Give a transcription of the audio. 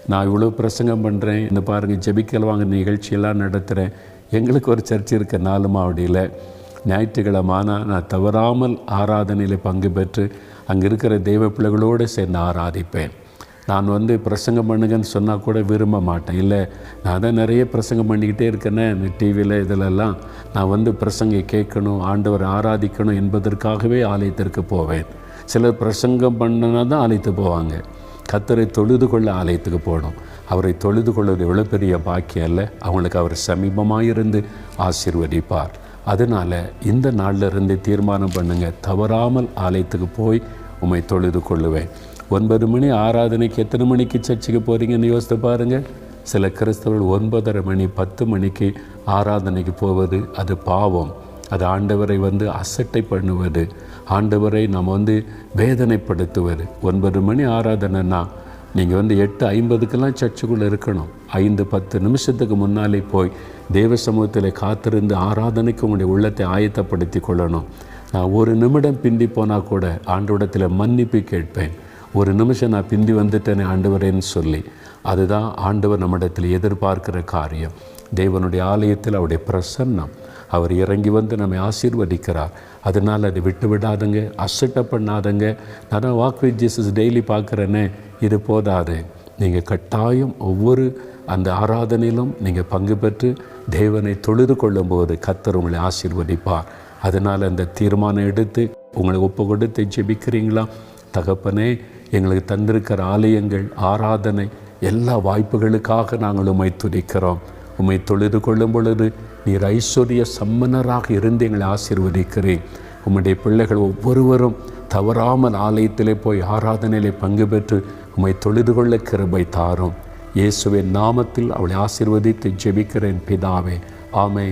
நான் இவ்வளோ பிரசங்கம் பண்ணுறேன், இந்த பாருங்கள் ஜெபிக்கல் வாங்க நிகழ்ச்சியெல்லாம் நடத்துகிறேன். எங்களுக்கு ஒரு சர்ச் இருக்க 4 மாவடியில் ஞாயிற்றுக்கிழமை நான் தவறாமல் ஆராதனையில் பங்கு பெற்று அங்கே இருக்கிற தெய்வ பிள்ளைகளோடு சேர்ந்து ஆராதிப்பேன். நான் பிரசங்கம் பண்ணுங்கன்னு சொன்னால் கூட விரும்ப மாட்டேன். இல்லை, நான் தான் நிறைய பிரசங்கம் பண்ணிக்கிட்டே இருக்கேனே டிவியில் இதிலெல்லாம். நான் பிரசங்கை கேட்கணும், ஆண்டவரை ஆராதிக்கணும் என்பதற்காகவே ஆலயத்திற்கு போவேன். சிலர் பிரசங்கம் பண்ணினா தான் ஆலயத்துக்கு போவாங்க. கர்த்தரை தொழுது கொள்ள ஆலயத்துக்கு போகணும். அவரை தொழுது கொள்வது எவ்வளோ பெரிய பாக்கியம் இல்லை. அவங்களுக்கு அவர் சமீபமாக இருந்து ஆசீர்வதிப்பார். அதனால் இந்த நாளிலிருந்து தீர்மானம் பண்ணுங்கள், தவறாமல் ஆலயத்துக்கு போய் உம்மை தொழுது கொள்ளுவேன். 9 மணி ஆராதனைக்கு எத்தனை மணிக்கு சர்ச்சுக்கு போகிறீங்கன்னு யோசித்து பாருங்கள். சில கிறிஸ்தவர்கள் 9:30 மணி 10 மணிக்கு ஆராதனைக்கு போவது அது பாவம். அது ஆண்டவரை அசட்டை பண்ணுவது, ஆண்டவரை நாம் வேதனைப்படுத்துவது. 9 மணி ஆராதனைன்னா நீங்கள் 8:50 சர்ச்சுக்குள்ளே இருக்கணும். 5-10 நிமிஷத்துக்கு முன்னாலே போய் தேவ சமூகத்தில் காத்திருந்து ஆராதனைக்கு உங்களுடைய உள்ளத்தை ஆயத்தப்படுத்தி கொள்ளணும். நான் 1 நிமிடம் பிந்தி போனால் கூட ஆண்டவரிடத்தில் மன்னிப்பு கேட்பேன். 1 நிமிஷம் நான் பிந்தி வந்துட்டேனே ஆண்டவரேன்னு சொல்லி. அதுதான் ஆண்டவர் நம்மிடத்தில் எதிர்பார்க்கிற காரியம். தேவனுடைய ஆலயத்தில் அவருடைய பிரசன்னம், அவர் இறங்கி நம்மை ஆசீர்வதிக்கிறார். அதனால் அதை விட்டு விடாதுங்க, அசட்டை பண்ணாதங்க. நான் வாக் வித் ஜீசஸ் டெய்லி பார்க்குறேனே, இது போதாது. நீங்கள் கட்டாயம் ஒவ்வொரு அந்த ஆராதனையிலும் நீங்கள் பங்கு பெற்று தேவனை தொழுது கொள்ளும்போது கர்த்தர் உங்களை ஆசீர்வதிப்பார். அதனால் அந்த தீர்மானம் எடுத்து உங்களை ஒப்பு கொடுத்து ஜெபிக்கிறீங்களா? தகப்பனே, எங்களுக்கு தந்திருக்கிற ஆலயங்கள், ஆராதனை, எல்லா வாய்ப்புகளுக்காக நாங்கள் உம்மை துதிக்கிறோம். உம்மை தொழுது கொள்ளும் பொழுது நீர் ஐஸ்வர்ய சம்மனராக இருந்து எங்களை ஆசீர்வதிக்கிறேன். உம்முடைய பிள்ளைகள் ஒவ்வொருவரும் தவறாமல் ஆலயத்திலே போய் ஆராதனையிலே பங்கு பெற்று உம்மை தொழுது கொள்ள கிருபை தாரும். இயேசுவின் நாமத்தில் அவளை ஆசீர்வதித்து ஜெபிக்கிறேன் பிதாவே, ஆமென்.